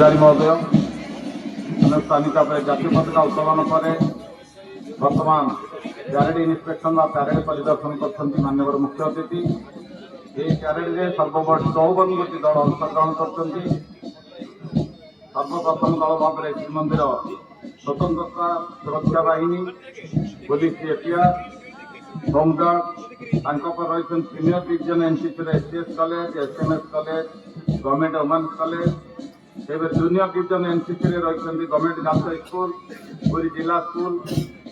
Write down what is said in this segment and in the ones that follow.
पूजारी महोदय अनुष्ठानिका पर जातीय पताका उत्तोलन पर बर्तमान प्यारेड इन्स्पेक्शन व प्यारेड परिदर्शन कर माननीय मुख्य अतिथि ये प्यारेड में सर्वमोट 54 गोटी दल अंशग्रहण कर सर्वप्रथम दल भाव में श्रीमंदिर स्वतंत्रता सुरक्षा बाहिनी पुलिस एपीआर होमगार्ड रही senior division NCC SCS college SMS college government women's college एवं जूनियर डिविजन एनसीसी रही government girls school Puri Zilla school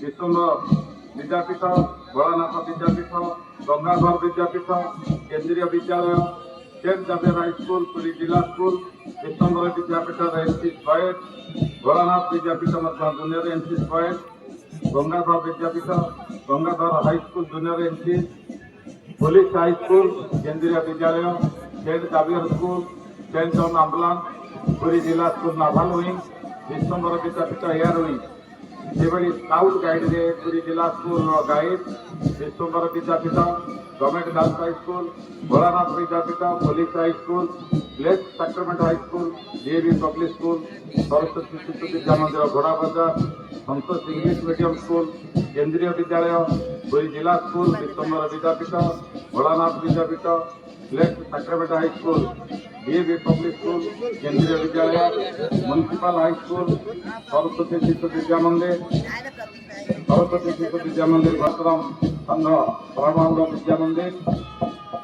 Biswambar Vidyapith Bholanath Vidyapith Gangadhar Vidyapith Kendriya Vidyalaya saint Xavier high school Puri Zilla school Biswambar Vidyapith NCC boys Bholanath Vidyapith junior NCC boys Gangadhar Vidyapith Gangadhar high school junior NCC police high school Kendriya Vidyalaya saint Xavier school Saint John ambulance Puri Zilla school naval wing Biswambar Vidyapith air wing सेभली scout guide रे Puri Zilla school guide Biswambar Vidyapith government girls high school Bholanath Vidyapith police high school bless sacrament high school DAV public school Saraswati Shishu Vidya Mandir घोड़ा बाजार संतोष English medium school Kendriya Vidyalaya Puri Zilla school Biswambar Vidyapith Bholanath Vidyapith bless sacrament high school DAV public school Kendriya Vidyalaya municipal high school Saraswati Shishu Vidya मंदिर भद्रम संघ परमानंद विद्या मंदिर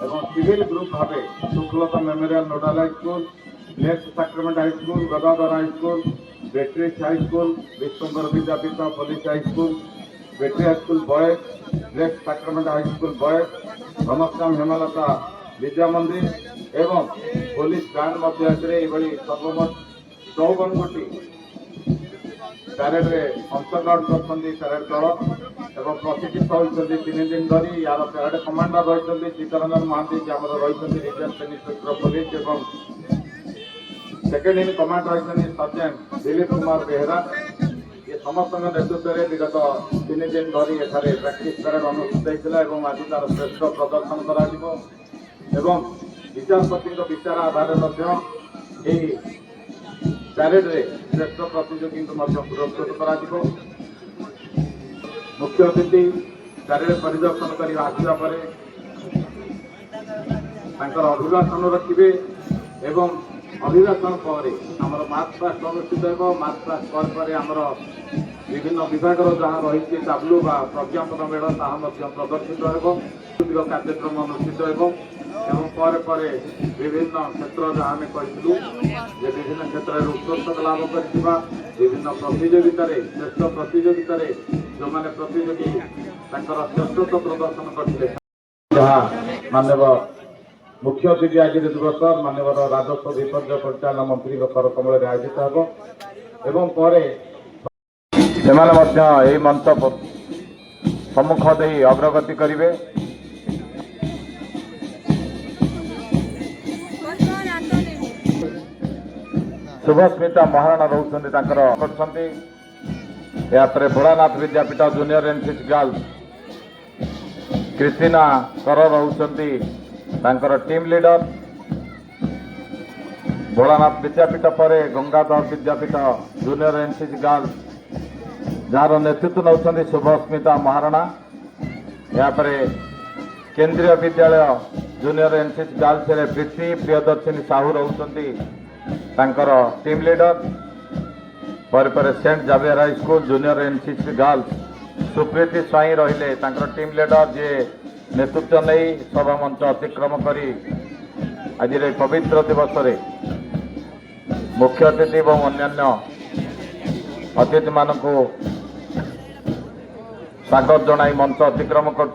एवं civil group भाव Shuklata memorial nodal high school bless sacrament high school Gadadhar high school Beatrix high school Biswambar Vidyapith police high school Beatrix high school boys bless sacrament high school boys Ghanashyam Hemalata Vidya Mandir एवं police band मध्य सर्वमोट 54 गोटी प्यारेड में अंशग्रहण कर प्यारेड दल एवं प्रशिक्षित होती 3 दिन धरी यार प्यारेड कमांडर रही चित्तरंजन महांती रही रिजर्व इन्स्पेक्टर पुलिस एवं सेकेंड इन कमांड रही सर्जेंट दिलीप कुमार बेहरा ये समस्त नेतृत्व में विगत 3 दिन धरी एठारे प्रैक्टिस प्यारेड अनुष्ठित होता आज तार श्रेष्ठ प्रदर्शन कर विचारपति विचार आधार प्यारेड रे श्रेष्ठ प्रतियोगी पुरस्कृत कर मुख्य अतिथि प्यारेड परिदर्शन कर आसवा पर अभिभाषण रखिए एवं अभिभाषण पर आमर मार्च पास्ट अनुष्ठित हो मार्च पास्ट पर आमर विभिन्न विभाग जहाँ रही टाब्लू बा प्रज्ञापन मेल ताहा प्रदर्शित हो कार्यक्रम अनुष्ठित हो विभिन्न क्षेत्र जहाँ आम कहूँ विभिन्न क्षेत्र में उत्कृष्ट लाभ कर विभिन्न प्रतियोगिता श्रेष्ठ प्रतियोगिता जो मैंने प्रतियोगी श्रेष्ठत्व प्रदर्शन करते जहाँ मानव मुख्य अतिथि आज दिवस मानव राजस्व विपर्य परिचालन मंत्री करकमल आयोजित हो से मंच सम्मुख दे अग्रगति करेंगे। शुभस्मिता महाराणा रोचे यापर Bholanath Vidyapith junior NCC girls Christina कर रोचंती टीम लीडर भोलानाथ विद्यापीठ पर Gangadhar Vidyapith junior NCC girls jar नेतृत्व नौकरी शुभस्मिता महाराणा यापर केंद्रीय विद्यालय जूनियर एनसीसी गर्ल्स रे प्रीति प्रियदर्शिनी साहू रोचंती टीम लीडर पर saint Xavier high school junior NCC girls Supriti Swain रहिले टीम लीडर जे नेतृत्व नहीं सभा मंच अतिक्रम करी आज पवित्र दिवस रे मुख्य अतिथि और अन्य अतिथि मानक स्वागत जनाई मंच अतिक्रम कर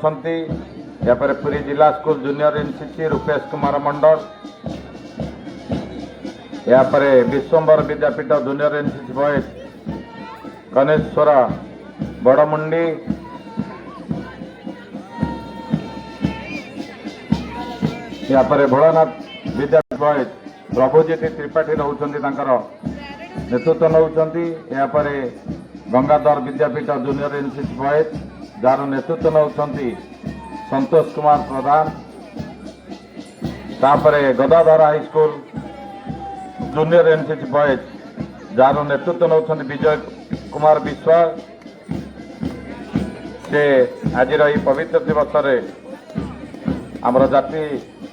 Puri Zilla school junior NCC Rupesh Kumar Mandal यापर Biswambar Vidyapith junior NCC boys Kaneswar Badamundi यापर भोलानाथ विद्यापीठ बॉयज प्रभुजीत त्रिपाठी रोचंती नेतृत्व नौकरी यापर Gangadhar Vidyapith junior NCC boys जार नेतृत्व नौकरी संतोष कुमार प्रधान तापर Gadadhar high school junior NCC boys जार नेतृत्व नौ विजय कुमार विश्वास से आज पवित्र दिवस आमर जाति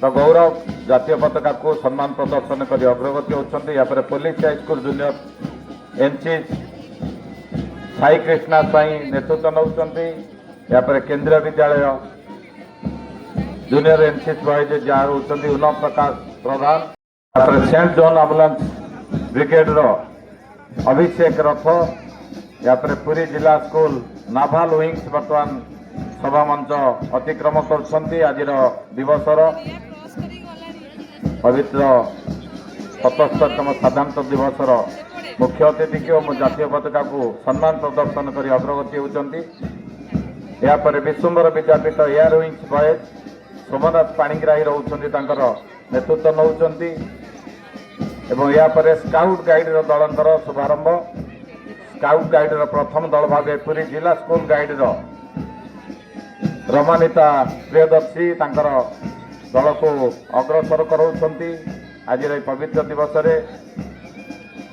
गौरव जातीय पताका को सम्मान प्रदर्शन कर अग्रगति होती। यहाँ police high school junior NC Sai Krishna Sai नेतृत्व नौ। यहाँ केंद्रीय विद्यालय जूनियर एनसीसी बॉयज जहाँ होती उन्नम प्रकाश प्रधान। सेंट जॉन एम्बुलेंस ब्रिगेड रो अभिषेक रथ। यहाँ Puri Zilla school naval wings बर्तमान सभा मंच अतिक्रम कर आज दिवसर पवित्र 77तम साधारणतः दिवसर मुख्य अतिथि की जातीय पताका को सम्मान प्रदर्शन कर अग्रगति होती। यहाँ Biswambar Vidyapith air wings boys Somnath Panigrahi रोचंती नेतृत्व नौ। यहाँ स्काउट गाइड दलर शुभारंभ। स्काउट गाइड प्रथम दल भाव पुरी जिला स्कूल गाइड रमानिता प्रियदर्शी दल को अग्रसर कराउछंती आज पवित्र दिवस।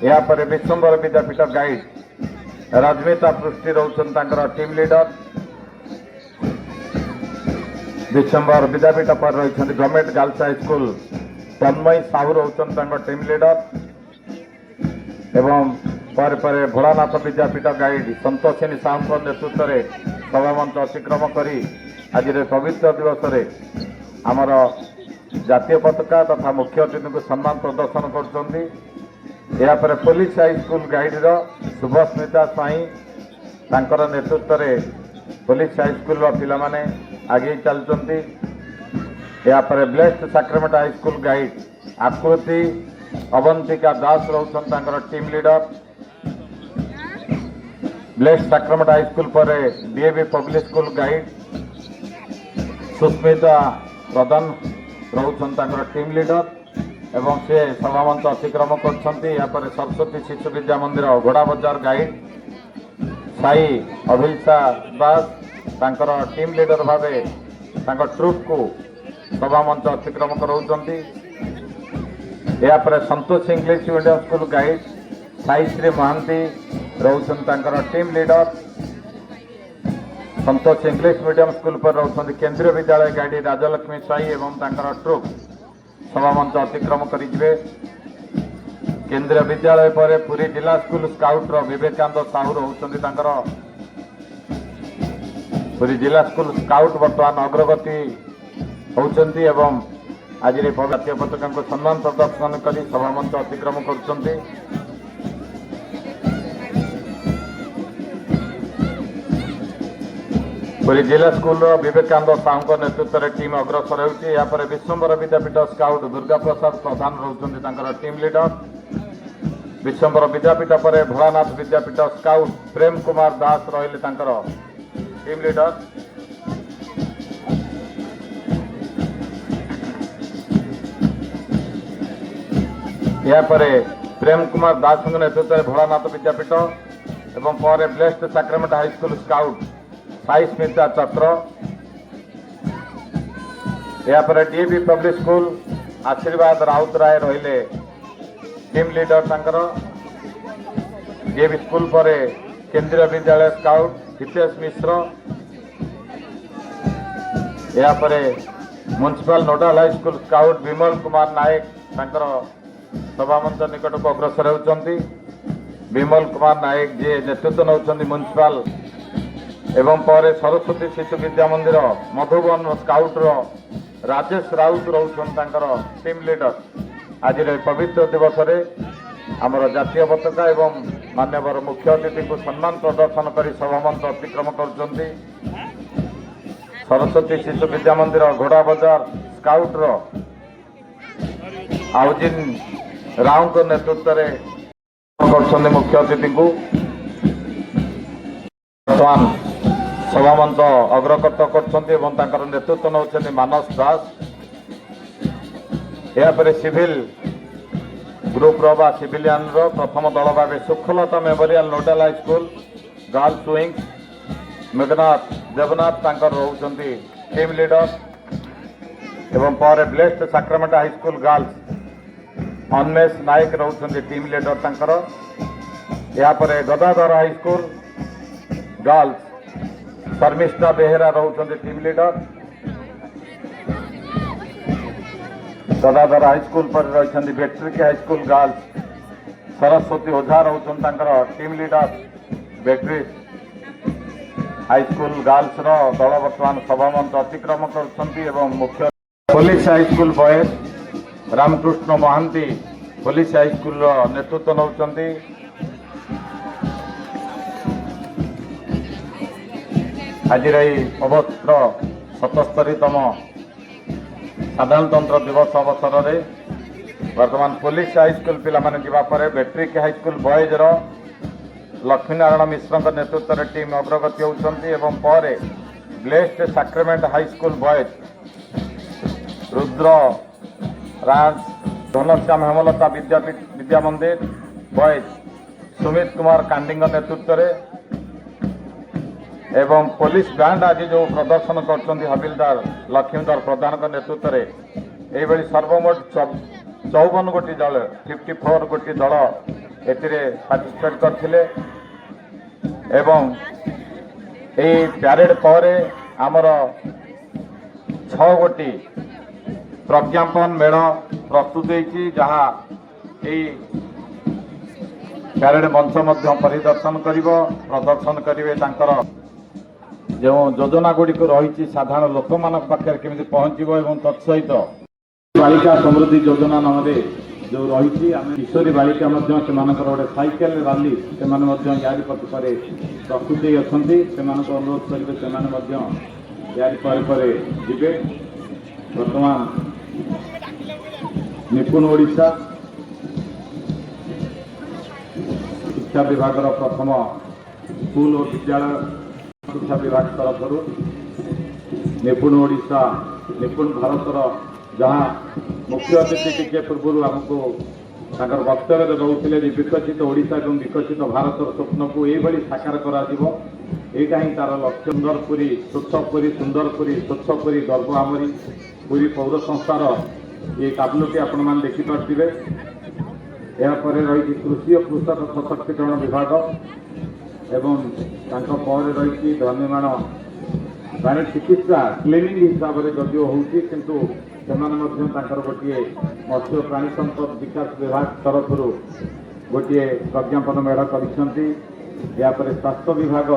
यहाँ विश्वम्बर विद्यापीठ गाइड राजमिता पृष्टि रोचन टीम लीडर। विश्वम्बर विद्यापीठ पर रही government girls high school Tanmayi Sahu रोचन टीम लीडर। एवं पर भोलानाथ विद्यापीठ गाइड संतोषिनी साहू नेतृत्व में सभा मंच अतिक्रम कर आज पवित्र दिवस आमर जातीय पताका तथा मुख्य अतिथि को सम्मान प्रदर्शन कर। Police high school guide Subhasmita Sai नेतृत्व में पुलिस हाईस्कूल पिला माने आगे चलती। यहाँ blessed sacrament high school guide Akriti Avantika Das रोचन team leader. Blessed sacrament high school पर DAV public school guide Susmita Pradhan रोचन टीम लीडर। एवं से सभा मंच अतिक्रम कर। यहाँ Saraswati Shishu Vidya Mandir Ghoda Bazar guide Sai Abhilasha Das team leader भाव ट्रुप को सभा मंच अतिक्रम कराउछंती। यहाँ Santosh English medium school guide Sai Shri Mahanti रोचन team leader. Santosh English medium school पर रोचन केंद्रीय विद्यालय गाइड राजलक्ष्मी साई एवं ट्रुप सभा मंच अतिक्रम करेंगे। केंद्रीय विद्यालय पर Puri Zilla school scout Vivekananda Sahu रोचन Puri Zilla school scout बर्तमान अग्रगति होती एवं आज जातीय पताका को सम्मान प्रदर्शन कर सभा मंच अतिक्रम कर। पुरी जिला स्कूल विवेकानंद साहू नेतृत्व में टीम अग्रसर होती। यहाँ विश्वम्बर विद्यापीठ स्काउट दुर्गा प्रसाद प्रधान रोचन टीम लीडर। विश्वम्बर विद्यापीठ पर भोलानाथ विद्यापीठ स्काउट प्रेम कुमार दास रही टीम लीडर। यहाँ प्रेम कुमार दास नेतृत्व में भोलानाथ विद्यापीठ एवं पर blessed sacrament high school scout Sai Smita चक्र। यहाँ डीएवी पब्लिक स्कूल आशीर्वाद राउत राय रहिले टीम लीडर। डीएवी स्कूल पर केंद्रीय विद्यालय स्काउट हितेश मिश्र। यहाँ municipal नोडाल high school scout Vimal Kumar Nayak सभा मंच निकट को अग्रसर होती। विमल कुमार नायक जी नेतृत्व नौ म्युनिसिपल एवं पर सरस्वती शिशु विद्या मंदिर Madhuban scout Rajesh Raut रोचन team leader. आज पवित्र दिवस आमर जातीय पताका एवं मान्यवर मुख्य अतिथि को सम्मान प्रदर्शन कर सभा मंच अतिक्रम कर। सरस्वती शिशु विद्या मंदिर घोड़ा बजार स्काउट आउजिन राव को नेतृत्व में मुख्य अतिथि को बर्तमान सभा मंच अग्रगत कर नेतृत्व नौ मानस दास। यहाँ सिविल ग्रुप रो सिविलियन प्रथम दल भाव Sukhlata memorial nodal high school girls wings Meghnath Debnath रोचंती टीम लीडर। एवं पर blessed sacrament high school girls Anmesh Nayak रोचंती टीम लीडर। यापर गदाधर हाईस्कल गर्ल्स शर्मिष्ठा बेहेरा रोचंती टीम लीडर। गदाधर हाईस्कल पर रही Beatrix high school girls Saraswati Ojha रोचन team leader. Beatrix high school girls दल बर्तमान सभामंच अतिक्रम कर मुख्य police high school boys Ramakrishna Mahanti police high school नेतृत्व नौकरी। आज पवित्र 77तम साधारणतंत्र दिवस अवसर में वर्तमान पुलिस हाईस्कल पिला जावापर बैट्रिक हाईस्कल बॉयज लक्ष्मीनारायण मिश्र नेतृत्व में टीम अग्रगति होती। ब्लेस्ड सैक्रेमेंट हाईस्कल बॉयज रुद्र राज धनश्याम हेमलता विद्यापीठ विद्या मंदिर बॉयज सुमित कुमार कांडी नेतृत्व में एवं पुलिस बैंड आज जो प्रदर्शन कर हविलदार लक्ष्मीधर प्रधान नेतृत्व में यह सर्वमोट 54 गोटी दल 54 गोटी दल पार्टिसिपेट करथिले। एवं यही प्यारेड पर आमर 6 गोटी प्रज्ञापन मेढ़ प्रस्तुत होती जहाँ प्यारेड मंच परिदर्शन प्रदर्शन करेंगे जो योजना गुड़िक रही साधारण लोक मान पाखे केमी पहुँचो और तत्सहित बालिका समृद्धि योजना नाम जो रही किशोरी बालिका गोटे साइकेल रैली से यारी पर प्रस्तुत अच्छा अनुरोध करेंगे यारी पर जीवे। वर्तमान निपुण ओडिशा शिक्षा विभाग प्रथम स्कूल और विद्यालय शिक्षा विभाग तरफ निपुण ओडिशा निपुण भारतर जहाँ मुख्य अतिथि टे पूर्व आमको वक्तव्य रोते विकसित ओडिशा और विकसित भारत स्वप्न को यही साकार करा यहाँ ही तार लक्ष्य सुंदरपुरी स्वच्छपुरी सुंदरपुरी स्वच्छपुरी गर्व आमरी पूरी पौर संस्थार ये काबुलटी आपण मैंने देखिपे। यापर रही कृषि और कृषक सशक्तिकरण विभाग एवं रही धन्यमान प्राणी चिकित्सा क्लिनिंग हिसाब से जदिव होती किंतु गोटे मत्स्य प्राणी संपद विकास विभाग तरफ गोटे प्रज्ञापन मेढ़ कर स्वास्थ्य विभाग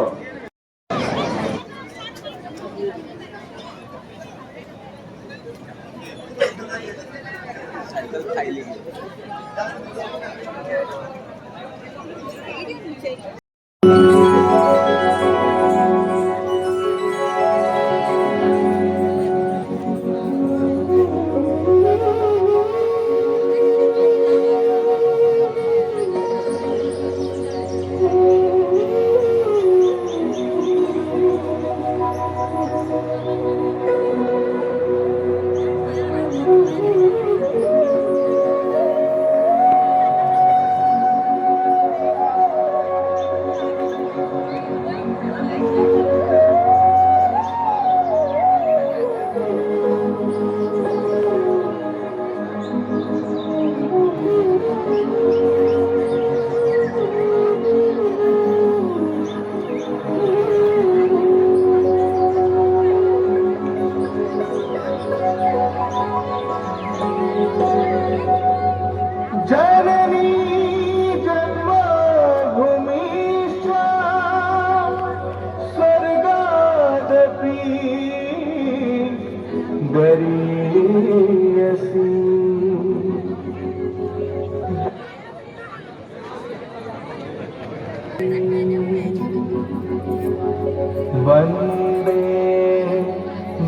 वंदे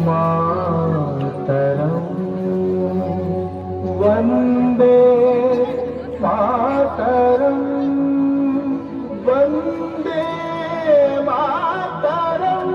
मातरम वंदे मातरम वंदे मातरम।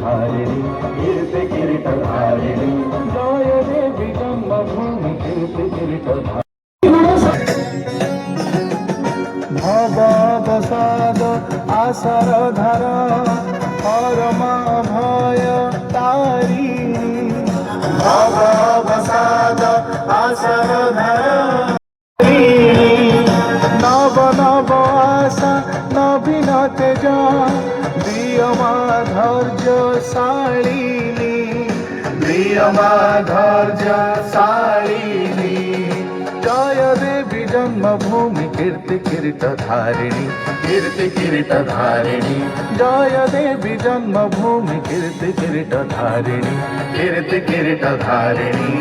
ধারিণী কীর্তি কিরীট ধারিণী জয় দেবী জন্মভূমি কীর্তি কিরীট ভবসাদ আশার ধার পরমা ভয় তারিণী ভবসাদ আশার ধার নব নব আশা নবীন তেজ দিয় মা ধৈর্য শালিনী দিয় মা ধৈর্য শালিনী জয় দেবী জন্মভূমি কীর্তি কিরীট ধারিণী কীর্তি কিরীট ধারিণী জয় দেবী জন্মভূমি কীর্তি কিরীট ধারিণী কীর্তি কিরীট ধারিণী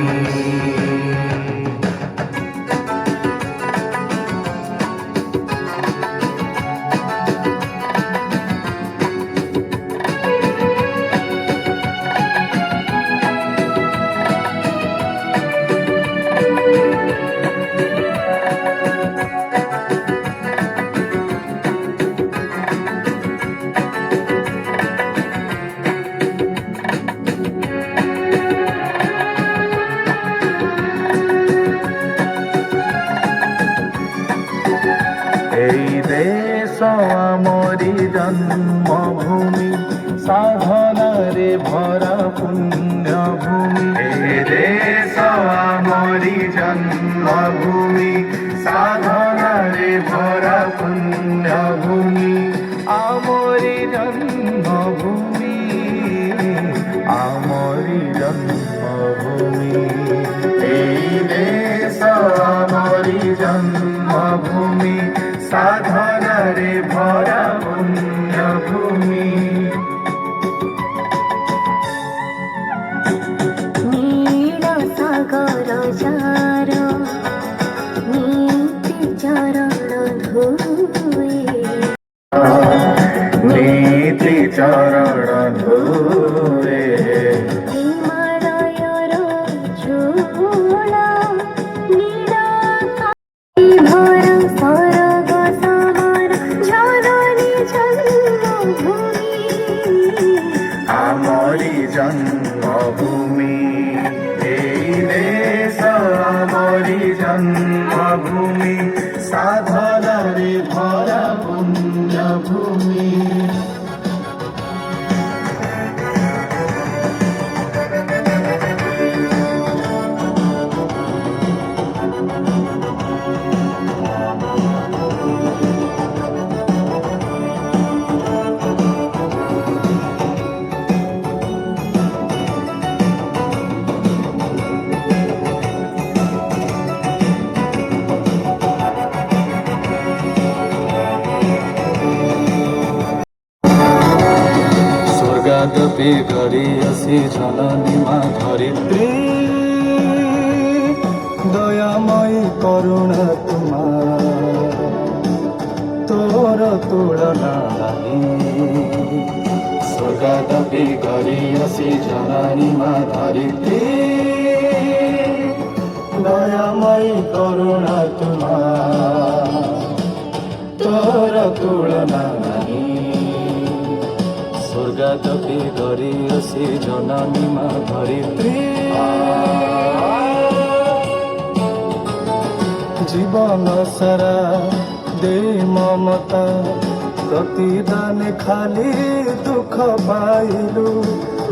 এই দেশ আমরি জন্মভূমি সাধনারে ভরা পুণ্যভূমি এই দেশ আমরি জন্মভূমি সাধনারে ভরা পুণ্যভূমি আমরি জন্মভূমি আমরি জন্মভূমি এই দেশ আমরি জন্মভূমি সাধনারে ভরা পুণ্যভূমি নীল সাগর যার নীতি চরণ ধুয়ে নীতি চরণ ধুয়ে হিমালয়র চূড়া ভর স্বর্গ সমর জননী জন্মভূমি আমরি জন্মভূমি এই দেশ আমরি জন্মভূমি সাধনারে ভরা পুণ্যভূমি স্বর্গাদপি গরিয়সি জননী মা ধরিত্রী দয়াময়ী করুণা তোমার তোর তুলনা নাই স্বর্গাদপি গরিয়সি জননী মা ধরিত্রী দয়াময়ী করুণা তোমার তোর তুলনা নাই স্বর্গাদপি গরিয়সি জননী মা ধরিত্রী জীবন সারা দে মমতা প্রতিদানে খালি দুঃখ পাইলু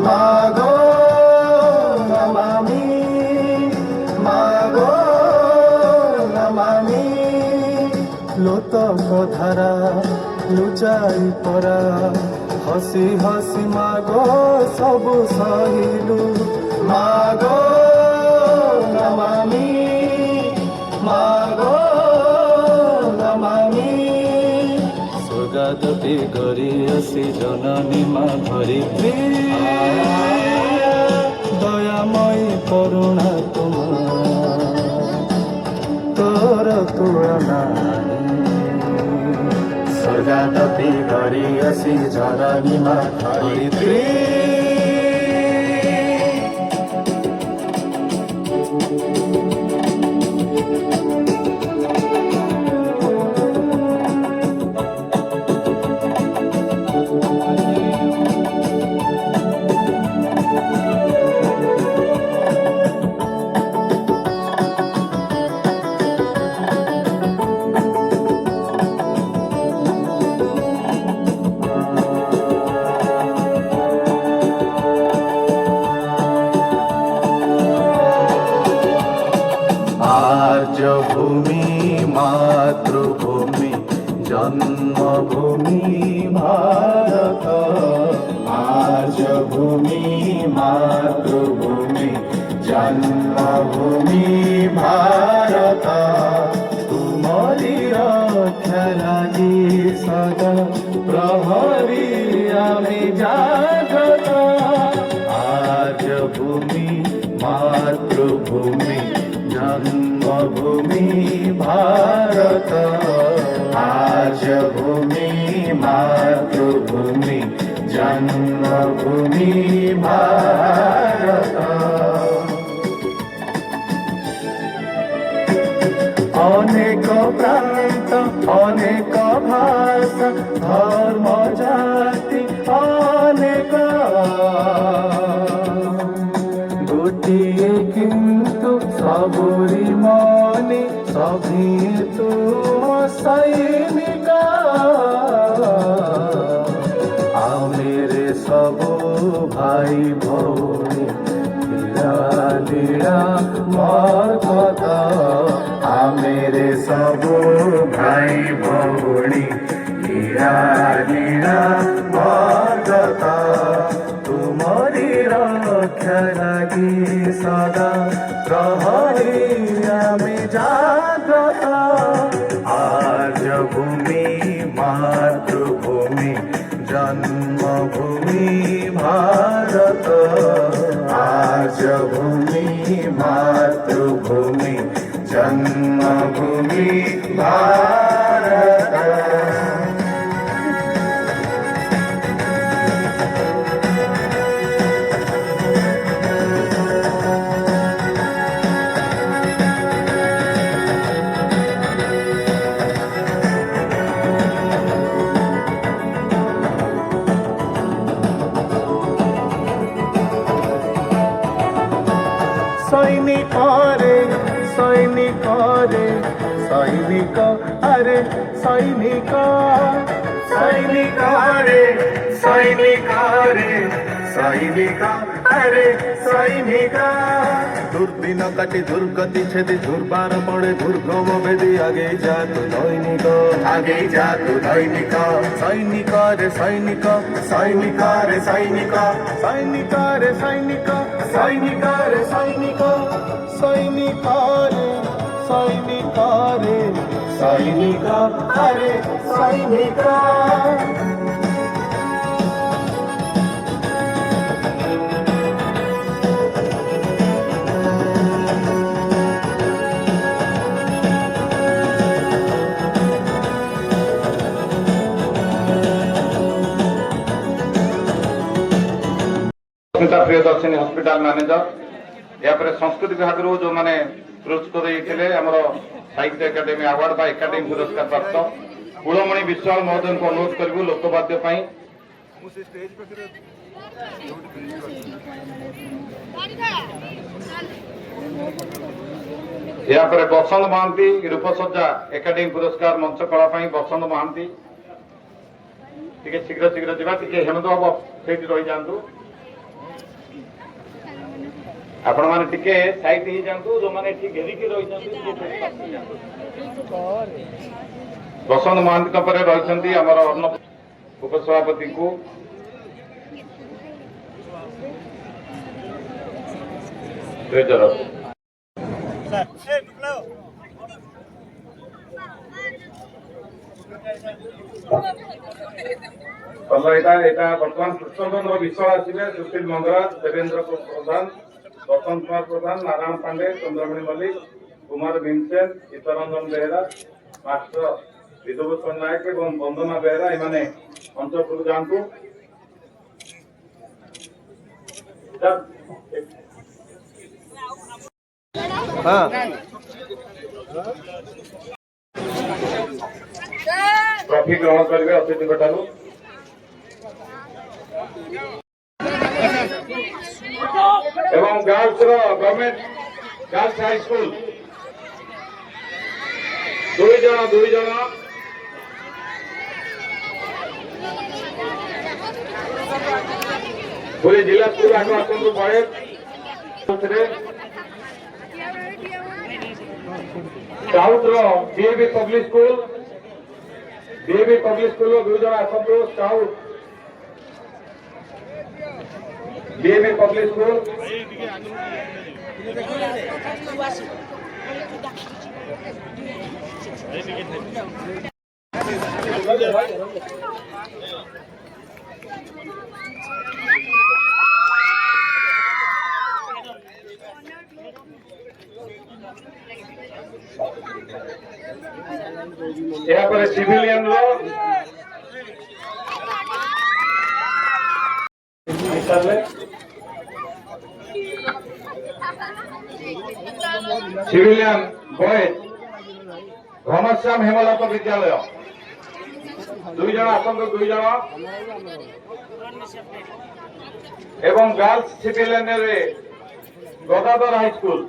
মাগো নমামি মাগো নমামি লোতক ধারা লুচাই পরা হসি হসি মাগো সবু সহিলু মাগো নমামি মাগো নমামি স্বর্গাদপি গরিয়সি জননী মা ধরিত্রী দয়াময়ী করুণা তোমার তোর তুলনা স্বর্গাদপি গরিয়সি জননী মা ধরিত্রী জন্মভূমি ভারত আজ ভূমি মাতৃভূমি জন্মভূমি ভারত তুমরি রক্ষা লাগি সদা প্রহরী আমি জাগ্রত আজ ভূমি মাতৃভূমি জন্মভূমি ভারত আজ ভূমি মাতৃভূমি জন্মভূমি ভারত অনেক প্রান্ত অনেক ভাষা ধর্ম জাতি অনেক গোটিয়ে কিন্তু সবরি মনে সভিতু সৈনিক আমেরে সব ভাই ভৌণী লীলা মর্কত আমেরে সব ভাই ভৌণী লীলা মর্কত তুমরি রক্ষা লাগি সদা প্রহরী আমি জাগ্রত আজ ভূমি মাতৃভূমি জন্মভূমি ভারত আজ ভূমি মাতৃভূমি জন্মভূমি ভারত সৈনিক রে সৈনিক রে সৈনিক আরে সৈনিক সৈনিক রে সৈনিক রে সৈনিক আরে সৈনিক দুর্দিন কাটি দুর্গতি ছেদি দুর্বার পড়ে দুর্গম বেদি আগে যা তু দৈনিক আগে যা তু দৈনিক সৈনিক রে সৈনিক সৈনিক রে সৈনিক সৈনিক রে সৈনিক সৈনিক রে সৈনিক সৈনিক রে সৈনিক রে সৈনিক আরে সৈনিক प्रियदर्शिनी हॉस्पिटल मैनेजर यापर संस्कृति विभाग जो मैंने पुरस्कृत होते आमर साहित्य एकाडेमी अवार्ड बा एकाडेमी पुरस्कार प्राप्त कुलमणि विश्वाल महोदय को अनुरोध करूँ लोकवाद्य यापर बसंत महांती रूपसज्जा एकाडेमी पुरस्कार मंच कला बसंत महांती शीघ्र शीघ्र जा हेमंत बाबू से रही जातु आपण माने टिके साइड ही जानतु जो माने ठीक घेरी के रही जानतु बसंत महांती का परे रही छंती हमर अन्न उपसभापति को ट्रेजर एटा वर्तमान कृष्णचंद्र विश्वाल आसिले सुशील मंगराज देवेंद्र प्रधान बसंत कुमार प्रधान नारायण पांडे चंद्रमणि मल्लिक कुमार भीमसेन चित्तरंजन बेहरा मास्टर विधुभूषण नायक और वंदना बेहरा एमाने मंचपुर जानतु ट्रॉफी ग्रहण करेंगे अतिथि ठारू एवं girls government girls high school दुई जन पूरी जिला स्कूल आगे आसतु पड़े साउथ रो डीएवी पब्लिक स्कूल বিএবি পাবলিক স্কুল 2 জন আসন্তু স্কাউট বিএবি পাবলিক স্কুল এরপরে সিভিলিয়ানরা সিভিলিয়ান বয়েজ ঘনশ্যাম হেমলত বিদ্যালয় 2 জন আসন্তু 2 জন এবং গার্লস সিভিলিয়ানের Gadadhar high school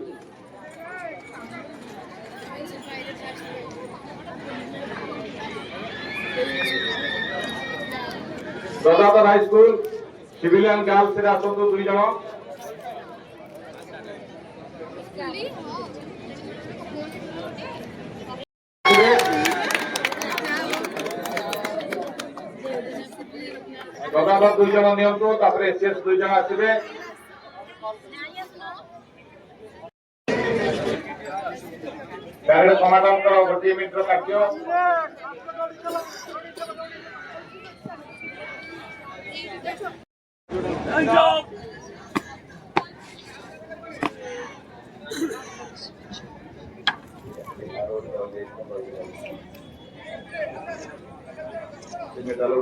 Gadadhar high school civilian girls এর আসন্তু 2 জন গদাধর 2 জন নিয়ন্তু তারপরে এসএস 2 জন আসবে প্যারেড সমাধান করা গোটিয়ে মিনিটর কার্য মেডাল